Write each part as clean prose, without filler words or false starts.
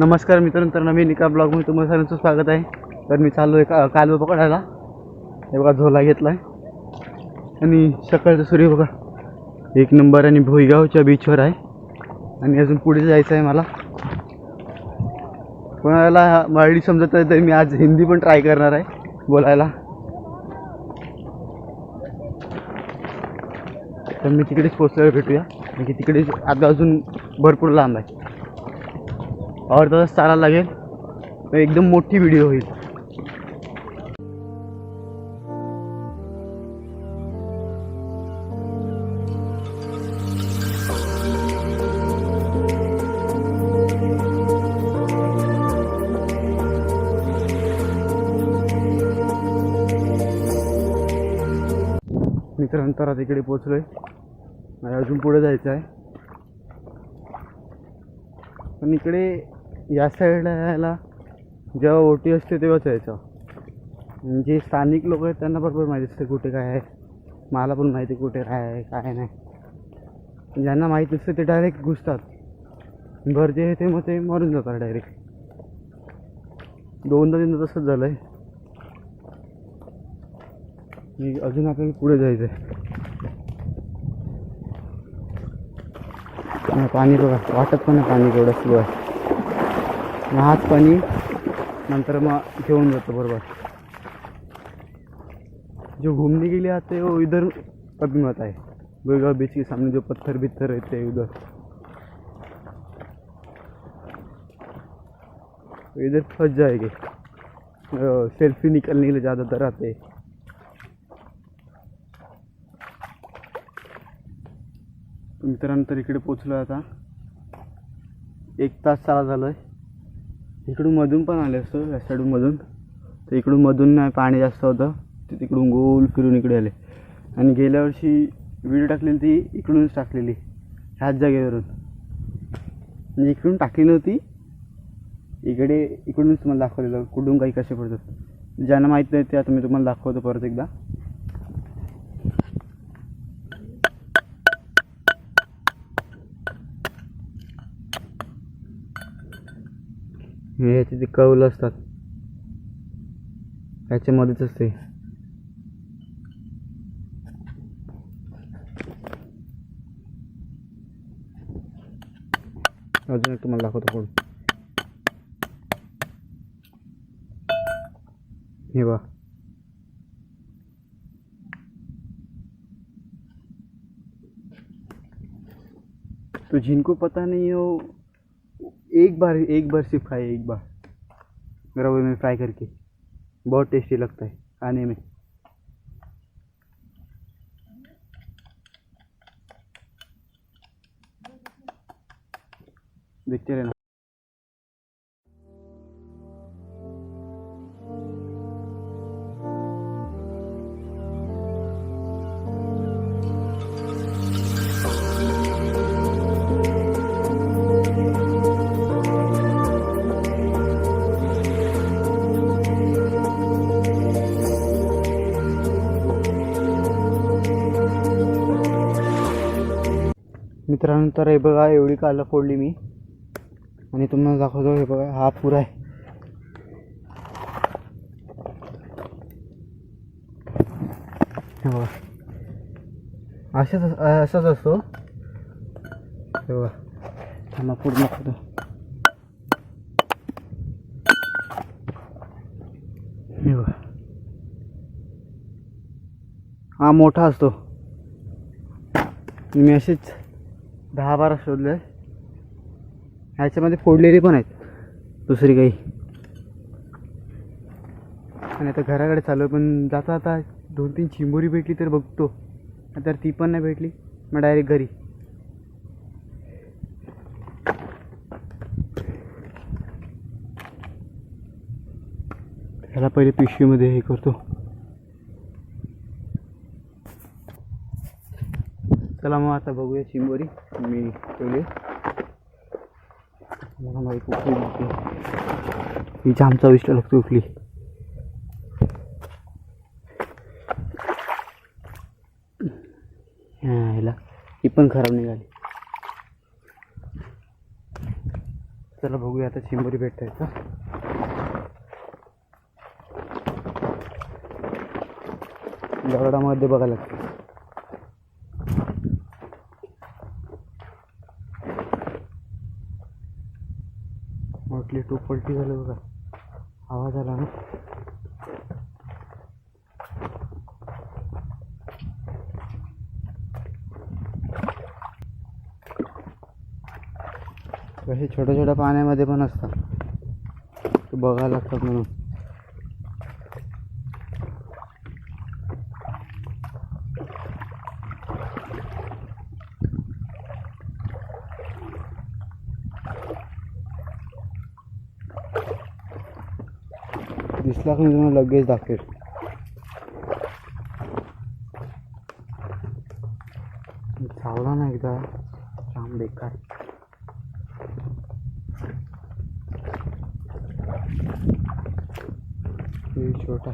नमस्कार मित्रांनो, तर नवीन एका ब्लॉगमध्ये तुम्हाला सर्वांचं स्वागत आहे. तर मी चाललो आहे कालवा पकडायला. हे बघा झोला घेतला आहे आणि सकाळचं सूर्य बघा एक नंबर आणि भोईगावच्या बीचवर आहे. आणि अजून पुढे जायचं आहे मला. कोणाला मराठी समजत आहे तर मी आज हिंदी पण ट्राय करणार आहे बोलायला. तर मी तिकडेच पोचल्यावर भेटूया, म्हणजे तिकडे आता अजून भरपूर लांब आहे. अर्धा तास चालायला लागेल, तर एकदम मोठी व्हिडिओ होईल. मित्रांतर आता तिकडे पोचलोय, मला अजून पुढे जायचं आहे. पण इकडे या साईडला यायला जेव्हा ओटी असते तेव्हाच यायचं. म्हणजे स्थानिक लोक आहेत त्यांना बरोबर माहिती असते कुठे काय आहे. मला पण माहिती कुठे काय आहे काय नाही. ज्यांना माहीत असते ते डायरेक्ट घुसतात, घर जे आहे ते मग ते मरून जातात डायरेक्ट. दोनदा तीनदा तसंच झालं आहे. अजून आपल्याला पुढे जायचं आहे. पाणी बघा, वाटत पण आहे पाणी केवढं सुरू आहे. मग हाच पाणी नंतर मग घेऊन जातं बरोबर. जो घूमने के लिए आते हैं वो इधर कभी मत आए. भोईगांव बीच के सामने जो पत्थर बित्थर रहते हैं उधर इधर फंस जाएंगे. सेल्फी निकलने के लिए ज़्यादातर आते हैं. मित्रांतर इकडे पोचलो आता. 1 तास चाला झालं आहे. इकडून मधून पण आले असतो या साईडून मधून, तर इकडून मधून नाही पाणी जास्त होतं, ते तिकडून गोल फिरून इकडे आले. आणि गेल्या वर्षी व्हिडिओ टाकलेली ती इकडूनच टाकलेली, ह्याच जागेवरून. म्हणजे इकडून टाकली नव्हती, इकडे इकडूनच तुम्हाला दाखवलेलं कुठून काही कसे पडतात. ज्यांना माहीत नाही ते आता मी तुम्हाला दाखवतो परत एकदा. हे तिथे कौल असतात, ह्याच्यामध्येच असते. अजून एक तुम्हाला दाखवतो पुढे. हे बघा, तो जिनको पता नहीं हो एक बार सिर्फ खाए, एक बार रवे में फ्राई करके, बहुत टेस्टी लगता है खाने में. देखते रहना. मित्रांनो, तर हे बघा एवढी काला फोडली मी आणि तुम्हाला दाखवतो. हे बघा हा पुरा आहे. हे बघा असाच असतो. हे बघा थांबा पूर्ण दाखवतो. हे बघा हा मोठा असतो. मी असेच 10-12 शोधले. ह्याच्यामध्ये फोडलेली पण आहेत दुसरी काही. आणि आता घराकडे चालू आहे, पण जाता आता 2-3 चिंबोरी भेटली तर बघतो, तर ती पण नाही भेटली मग डायरेक्ट घरी. ह्याला पहिले पिशवीमध्ये हे करतो. चला मग आता बघूया चिंबोरी. मी ठेवली मला माहीत उठली, ही जाम चविष्ट लागते उठली. ह्याला ही पण खराब निघाली. चला बघूया आता चिंबोरी भेटायचं. दगडामध्ये बघायला लागतं. मोठली टूप पलटी झालं बघा, आवाज आला ना. हे छोट्या छोट्या पाण्यामध्ये पण असतात, ते बघायला लागतात म्हणून. दिसला की मी तुम्हाला लगेच दाखवेल. चावला ना एकदा, जाम बेकार. ये छोटा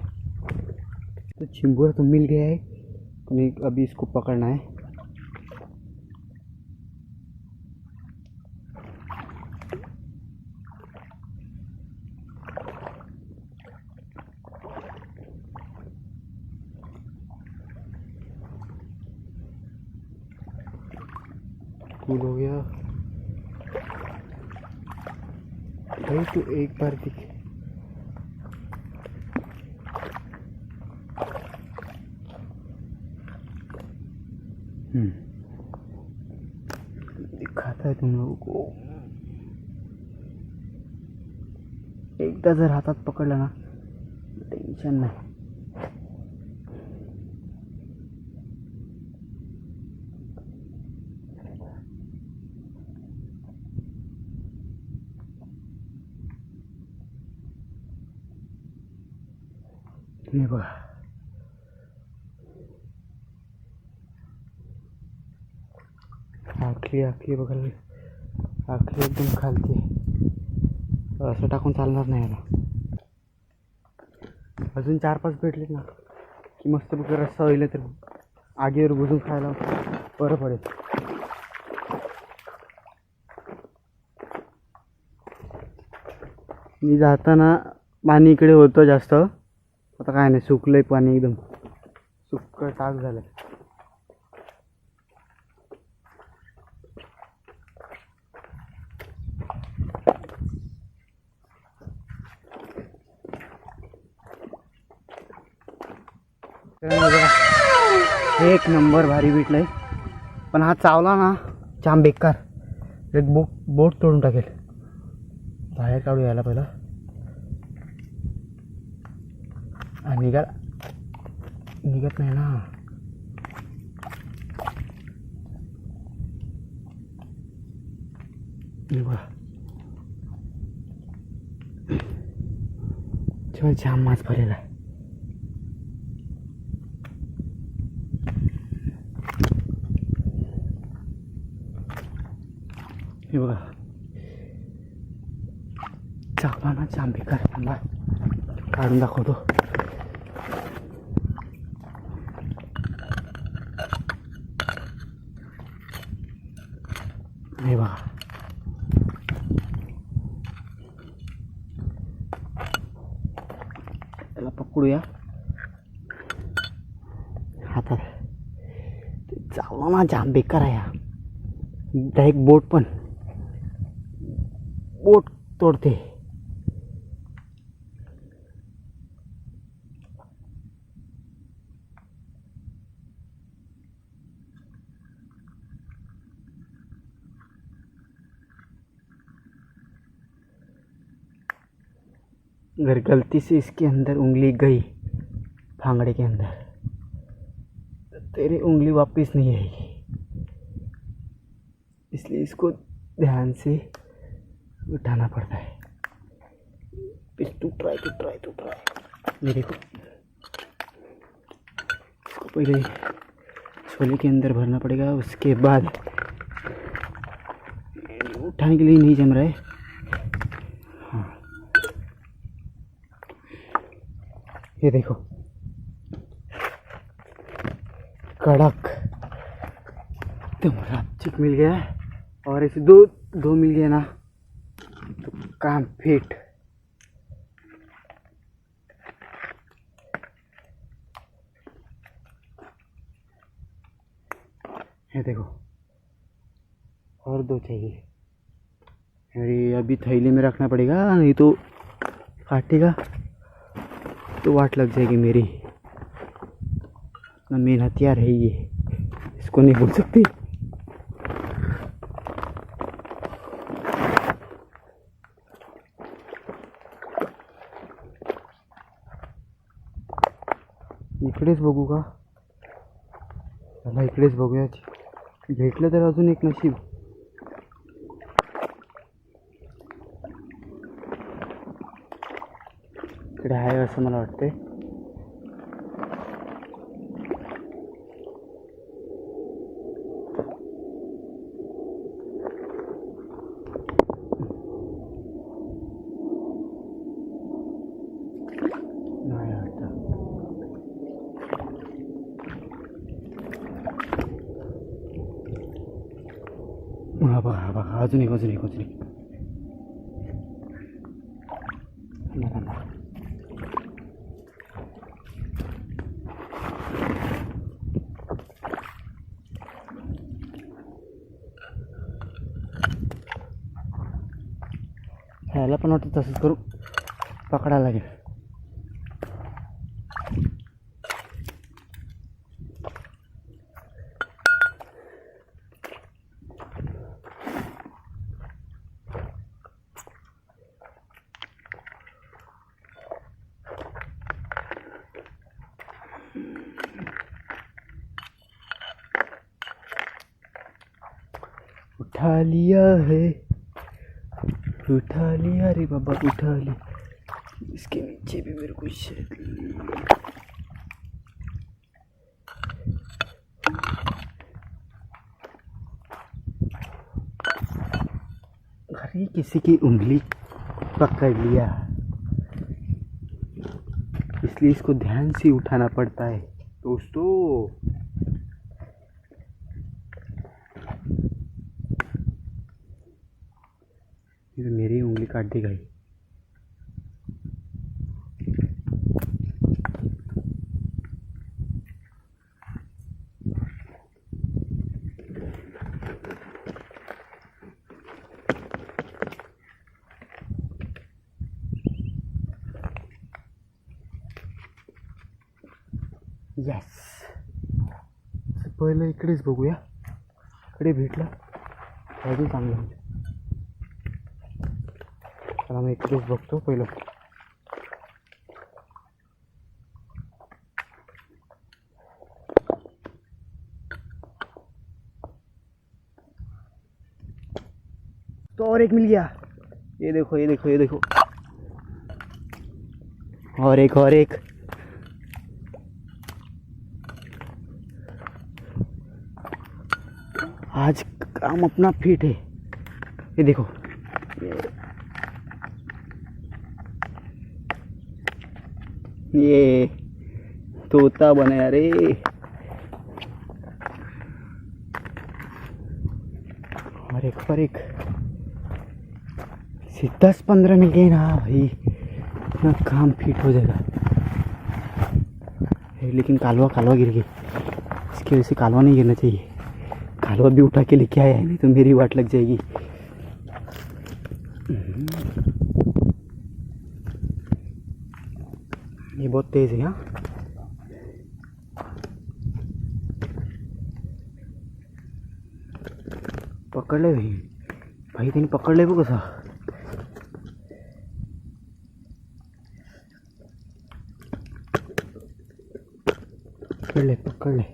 तो चिंबोरा तो मिल गया है, तो अभी इसको पकड़ना है. कूल हो गया भाई, तो एक बार दिखे. दिखाता है तुम लोगों को. एकदा जर हातात पकडला ना टेन्शन नाही. हे बघा, आखली आखली बघायला, आखली एकदम खालती आहे. असं टाकून चालणार नाही याला. अजून 4-5 भेटलेत ना की मस्त पैकी रस्सा होईल, तर आगीवर बुजून खायला बरं पडेल. मी जाताना पाणी इकडे होतं जास्त, आता काय नाही, सुकलंय पाणी, एकदम सुक्क टाक झालंय. एक नंबर भारी भेटलंय, पण हा चावला ना जाम बेकार. एक बोट तोडून टाकेल. बाहेर काढू यायला पहिला. निघत नाही ना. जाम मास भरेला. हे बघा, चावला ना जाम बेकार. थांबा, काढून दाखवतो. हे बघा, त्याला पकडूया हातात. चावला ना जाम बेकार आहे. डायरेक्ट बोट तोडते. अगर गलती से इसके अंदर उंगली गई, फांगड़े के अंदर, तो तेरी उंगली वापस नहीं आएगी. इसलिए इसको ध्यान से उठाना पड़ता है. तू ट्राई. ये देखो, इसको पहले छोले के अंदर भरना पड़ेगा, उसके बाद उठाने के लिए नहीं जम रहा है. हाँ, ये देखो, कड़क एकदम रापचिक मिल गया है. और ऐसे दो मिल गया ना काम फिट. ये देखो और 2 चाहिए. अरे अभी थैली में रखना पड़ेगा, नहीं तो काटेगा तो वाट लग जाएगी मेरी. ना मेन हथियार है ये, इसको नहीं बोल सकते. इकडेच बघू का? चला इकडेच बघूया. भेटलं तर अजून एक नशीब. इकडे आहे असं मला वाटतंय. नाही वाटतं. हा बघा अजून एक. ह्याला पण वाटतं तसंच करू, पकडायला लागेल. उठा लिया रे बाबा, उठा लिया. इसके नीचे भी मेरे को अरे किसी की उंगली पकड़ लिया, इसलिए इसको ध्यान से उठाना पड़ता है दोस्तों. ये तो मेरी उंगली काट दी गई. यस. पहिलं इकडेच बघूया. इकडे भेटला अजून चांगलं होतं. चला मी इकडेच बघतो पहिलं. तो और एक मिल गया. ये देखो. और एक. आज काम अपना फिट है. ये देखो, ये तोता बनाया रे. और एक 10-15 मिल गए ना भाई, ना काम फिट हो जाएगा. लेकिन कालवा गिर गई. इसकी वजह से कालवा नहीं गिरना चाहिए. कालवा भी उठा के लेके आया है, नहीं तो मेरी वाट लग जाएगी. ये बहुत तेज है. हाँ पकड़ ले भाई त्याने पकड़ ले बघ कसा. पकड़ ले.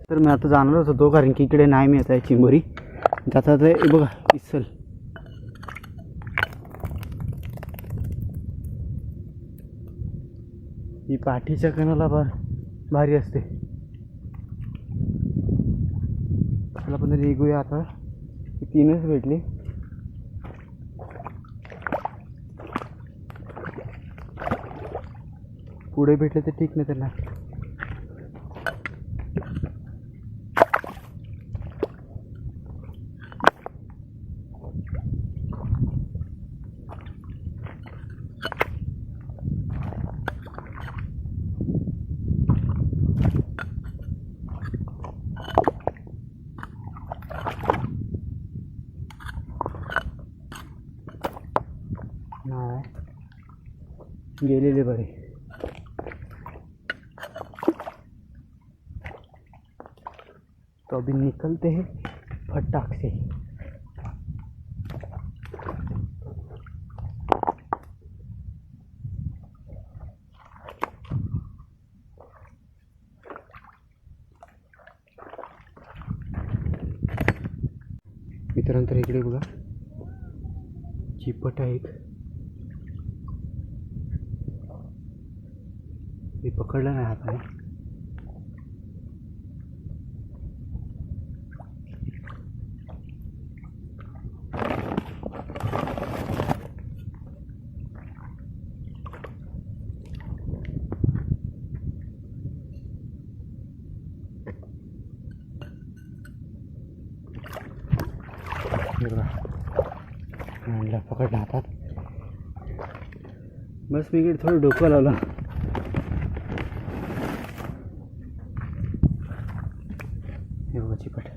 तर मी आता जाणारच होतो, कारण की इकडे नाही मिळत आहे चिंबोरी. जाता हे बघा इसल. ही काठीच्या कणाला भारी असते. मला पण निघूया आता. तीनच भेटली. पुढे भेटले तर ठीक नाही त्यांना. नाही गेलेले बरे. तो अभी निकलते हैं फटाक से. मित्रांनो तर इकडे बघा चिपट आहे एक. मी पकडलं नाही हाताने. आणला पकडला हातात. बस मी इकडे थोडं डोकं लावलं. हे बघा चिपट.